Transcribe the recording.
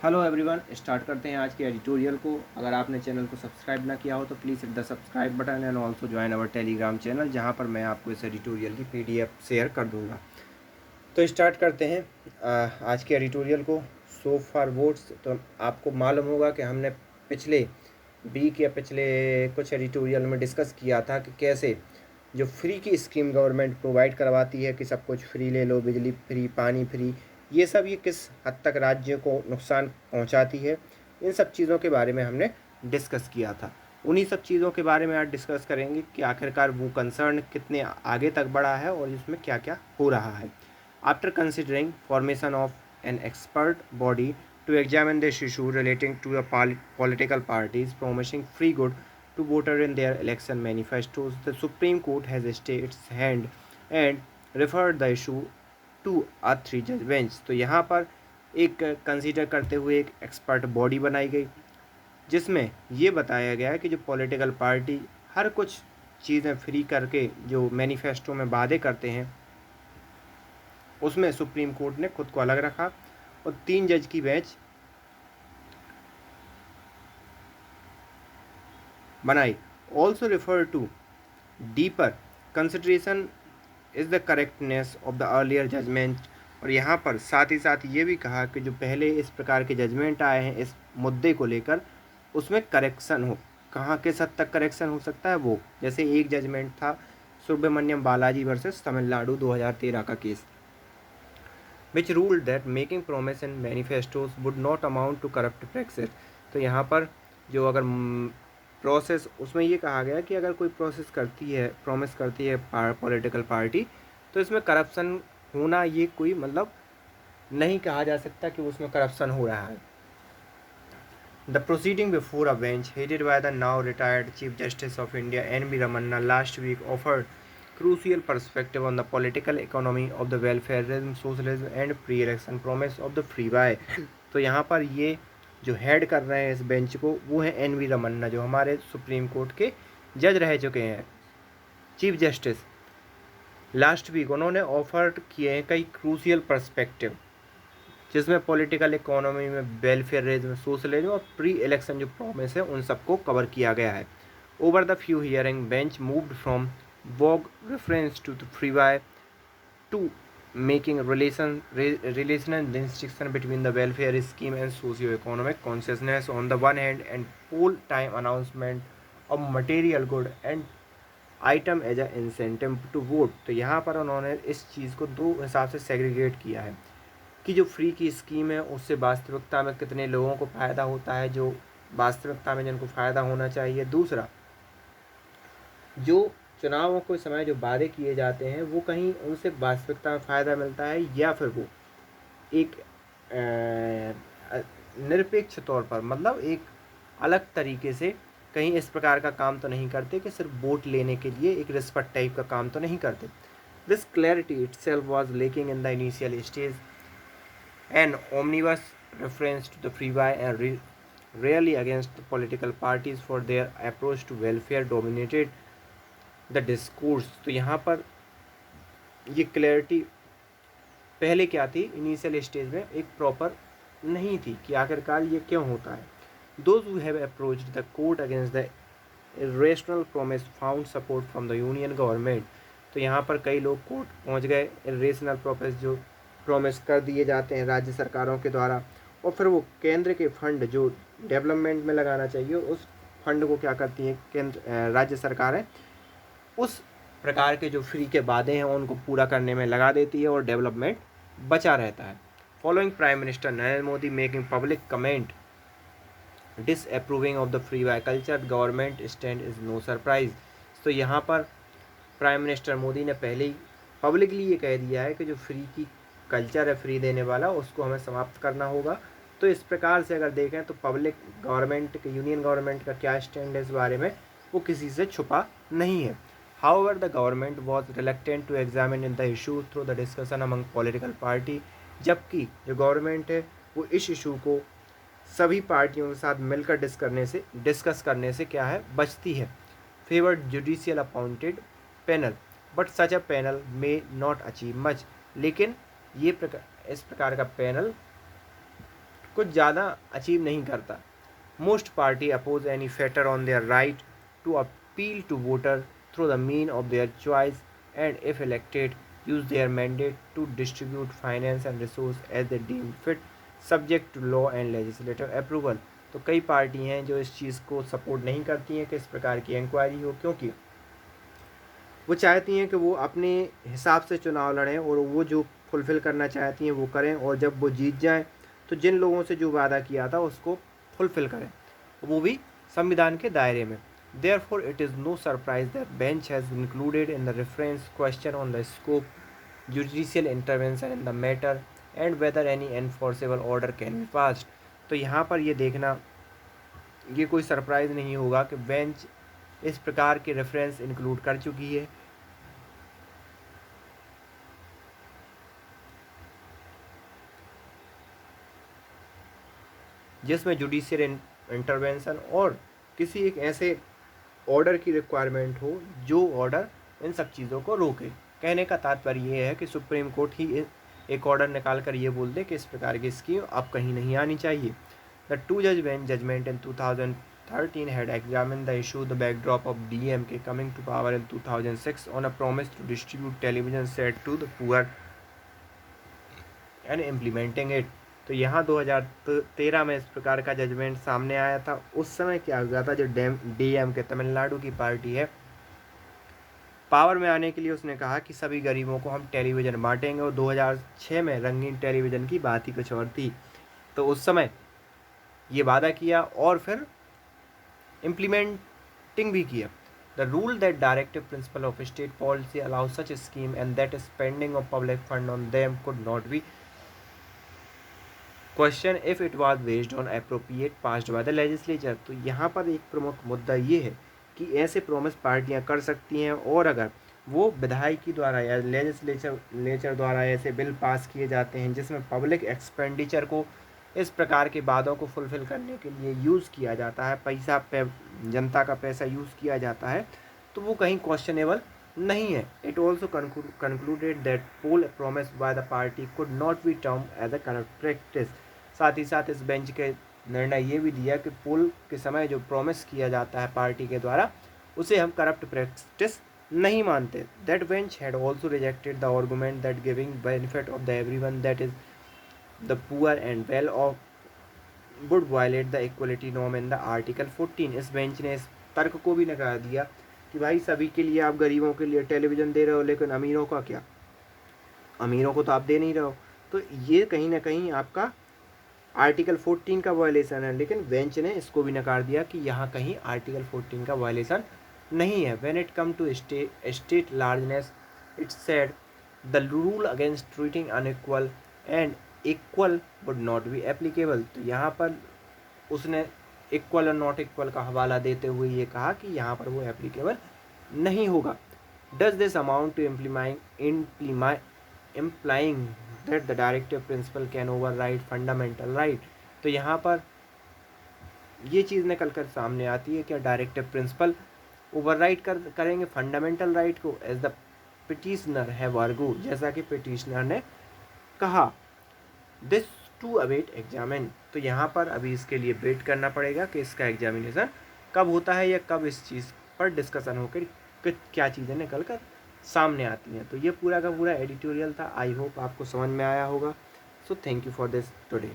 Hello everyone, start करते हैं आज के एडिटोरियल को। अगर आपने चैनल को सब्सक्राइब ना किया हो तो please hit the subscribe button and also join our Telegram channel, जहां पर मैं आपको इस एडिटोरियल की पीडीएफ शेयर कर दूंगा। तो स्टार्ट करते हैं आज के एडिटोरियल को। सो फार वोट्स। तो आपको मालूम होगा कि हमने पिछले वीक या पिछले कुछ एडिटोरियल में डिस्कस किया था कि कैसे जो फ्री की स्कीम गवर्नमेंट प्रोवाइड करवाती है कि सब कुछ फ्री ले लो, बिजली फ्री, पानी फ्री, ये सब ये किस हद तक राज्य को नुकसान पहुंचाती है, इन सब चीज़ों के बारे में हमने डिस्कस किया था। उन्हीं सब चीज़ों के बारे में आज डिस्कस करेंगे कि आखिरकार वो कंसर्न कितने आगे तक बढ़ा है और इसमें क्या क्या हो रहा है। After considering formation of an expert body to examine this issue relating to the political parties promising free good to voters in their election manifestos, the Supreme Court has stayed its hand and referred the issue to a 3-judge bench। तो यहाँ पर एक consider करते हुए एक expert body बनाई गई, जिसमें ये बताया गया कि जो पॉलिटिकल पार्टी हर कुछ चीज़ें फ्री करके जो मैनिफेस्टो में वादे करते हैं, उसमें सुप्रीम कोर्ट ने खुद को अलग रखा और 3 जज की बेंच बनाई। Also refer to deeper consideration is the correctness of the earlier judgement. और यहाँ पर साथ ही साथ ये भी कहा कि जो पहले इस प्रकार के जजमेंट आए हैं इस मुद्दे को लेकर, उसमें करेक्शन हो। कहाँ किस हद तक करेक्शन हो सकता है वो, जैसे एक जजमेंट था सुब्रमण्यम बालाजी वर्सेस तमिलनाडु 2013 का case, which ruled that making promise in manifestos would not amount to corrupt practice। तो यहाँ पर जो अगर प्रोसेस, उसमें ये कहा गया कि अगर कोई प्रोसेस करती है, प्रॉमिस करती है पॉलिटिकल पार्टी, तो इसमें करप्शन होना ये कोई मतलब नहीं कहा जा सकता कि उसमें करप्शन हो रहा है। The proceeding before a bench headed by the now retired Chief Justice of India N.V. Ramanna last week offered crucial perspective on the political economy of the welfareism, socialism and pre-election promise of the free buy। तो यहाँ पर ये जो head कर रहे हैं इस bench को, वो है एन.वी. रमन्ना, जो हमारे सुप्रीम कोर्ट के जज रह चुके हैं, चीफ जस्टिस। लास्ट वीक उन्होंने ऑफर किए हैं कई क्रूशियल पर्सपेक्टिव, जिसमें पॉलिटिकल इकोनॉमी में वेलफेयरिज्म, सोशलिज्म और प्री इलेक्शन जो प्रॉमिस है उन सबको कवर किया गया है। Over the few hearing bench moved from vague reference to the freebie to making relational distinction between the welfare scheme and socio-economic consciousness on the one hand and poll time announcement of material good and item as a incentive to vote। तो यहाँ पर उन्होंने इस चीज़ को दो हिसाब से segregate किया है कि जो फ्री की स्कीम है उससे वास्तविकता में कितने लोगों को फ़ायदा होता है, जो वास्तविकता में जिनको फ़ायदा होना चाहिए। दूसरा, जो चुनावों के समय जो वादे किए जाते हैं वो कहीं उनसे वास्तविकता में फ़ायदा मिलता है या फिर वो एक निरपेक्ष तौर पर, मतलब एक अलग तरीके से कहीं इस प्रकार का काम तो नहीं करते कि सिर्फ वोट लेने के लिए एक रिश्वत टाइप का काम तो नहीं करते। This clarity itself was lacking in the initial stage an omnibus reference to the free buy and rarely against the political parties for their approach to welfare dominated the discourse। तो यहाँ पर ये clarity पहले क्या थी, initial stage में एक proper नहीं थी कि आखिरकार ये क्यों होता है। Those who have approached the court against the irrational promise found support from the union government। तो यहाँ पर कई लोग कोर्ट पहुँच गए, इरेशनल प्रोमिस जो प्रॉमिस कर दिए जाते हैं राज्य सरकारों के द्वारा, और फिर वो केंद्र के फंड जो डेवलपमेंट में लगाना चाहिए उस फंड को क्या करती है केंद्र राज्य सरकारें उस प्रकार के जो फ्री के वादे हैं उनको पूरा करने में लगा देती है और डेवलपमेंट बचा रहता है। Following prime minister Narendra Modi making public comment disapproving of the freebie culture, government stand is no surprise. तो यहाँ पर प्राइम मिनिस्टर मोदी ने पहले ही पब्लिकली ये कह दिया है कि जो फ्री की कल्चर है, फ्री देने वाला, उसको हमें समाप्त करना होगा। तो इस प्रकार से अगर देखें तो पब्लिक गवर्नमेंट के, यूनियन गवर्नमेंट का क्या स्टैंड है इस बारे में वो किसी से छुपा नहीं है। However, the government was reluctant to examine the issue through the discussion among political party। जबकि जो गवर्नमेंट है वो इस इशू को सभी पार्टियों के साथ मिलकर डिस्कस करने से क्या है, बचती है। Favoured judicial appointed panel but such a panel may not achieve much. लेकिन ये इस प्रकार का पैनल कुछ ज़्यादा अचीव नहीं करता। Most party oppose any factor on their right to appeal to voter through the mean of their choice and if elected use their mandate to distribute finance and resource as they deem fit subject to law and legislative approval. तो कई party हैं जो इस चीज़ को support नहीं करती हैं कि इस प्रकार की इंक्वायरी हो, क्योंकि वो चाहती हैं कि वो अपने हिसाब से चुनाव लड़ें और वो जो फुलफ़िल करना चाहती हैं वो करें, और जब वो जीत जाएं तो जिन लोगों से जो वादा किया था उसको फुलफ़िल करें, वो भी संविधान के दायरे में। Therefore, it is no surprise that bench has included in the reference question on the scope, judicial intervention in the matter and whether any enforceable order can be passed। तो यहाँ पर ये देखना ये कोई सरप्राइज़ नहीं होगा कि बेंच इस प्रकार के रेफरेंस इंक्लूड कर चुकी है जिसमें जुडिशियल इंटरवेंशन और किसी एक ऐसे ऑर्डर की रिक्वायरमेंट हो जो ऑर्डर इन सब चीज़ों को रोके। कहने का तात्पर्य ये है कि सुप्रीम कोर्ट ही एक ऑर्डर निकाल कर ये बोल दे कि इस प्रकार की स्कीम अब कहीं नहीं आनी चाहिए। द टू जज bench judgment in 2013 had examined the issue the backdrop of DMK coming to power in 2006 on a promise to distribute television set to the poor and implementing it। तो यहाँ 2013 में इस प्रकार का जजमेंट सामने आया था। उस समय क्या हुआ था, जो DMK तमिलनाडु की पार्टी है, पावर में आने के लिए उसने कहा कि सभी गरीबों को हम टेलीविज़न बांटेंगे, और 2006 में रंगीन टेलीविज़न की बात ही कुछ और थी। तो उस समय ये वादा किया और फिर इम्प्लीमेंटिंग भी किया। The rule that directive principle of state policy allow such scheme and that spending of public fund on them could not B question if it was based on appropriate passed by the legislature. तो यहाँ पर एक प्रमुख मुद्दा ये है कि ऐसे प्रॉमिस पार्टियाँ कर सकती हैं, और अगर वो विधायकी द्वारा या लेजिस्लेचर द्वारा ऐसे बिल पास किए जाते हैं जिसमें पब्लिक एक्सपेंडिचर को इस प्रकार के वादों को फुलफ़िल करने के लिए यूज़ किया जाता है, पैसा पे जनता का पैसा यूज़ किया जाता है, तो वो कहीं क्वेश्चनेबल नहीं है। It also concluded that poll promise by the party could not be term as a corrupt practice. साथ ही साथ इस बेंच के निर्णय ये भी दिया कि पोल के समय जो प्रॉमिस किया जाता है पार्टी के द्वारा उसे हम करप्ट प्रैक्टिस नहीं मानते। That bench had also rejected the argument that giving benefit of the everyone that is the poor and well of would violate the equality norm in the article 14। इस bench ने इस तर्क को भी नकार दिया कि भाई सभी के लिए आप गरीबों के लिए टेलीविज़न दे रहे हो, लेकिन अमीरों का क्या, अमीरों को तो आप दे नहीं रहे हो। तो ये कहीं ना कहीं आपका आर्टिकल 14 का वायलेशन है। लेकिन बेंच ने इसको भी नकार दिया कि यहाँ कहीं आर्टिकल 14 का वायलेशन नहीं है। When it come to state largeness it said the rule against treating unequal and equal would not be applicable. तो यहाँ पर उसने इक्वल और नॉट इक्वल का हवाला देते हुए ये कहा कि यहाँ पर वो एप्लीकेबल नहीं होगा। Does this amount to implying that the directive principle can override fundamental right. तो यहाँ पर ये चीज़ निकल कर सामने आती है कि डायरेक्टिव प्रिंसिपल ओवरराइड करेंगे फंडामेंटल राइट को, as the petitioner have argued, जैसा कि पिटिशनर ने कहा। This to await examine. तो यहाँ पर अभी इसके लिए वेट करना पड़ेगा कि इसका एग्जामिनेशन कब होता है या कब इस चीज़ पर डिस्कशन होकर क्या चीज़ें निकल कर सामने आती हैं। तो ये पूरा का पूरा एडिटोरियल था। आई होप आपको समझ में आया होगा। So thank you for this today.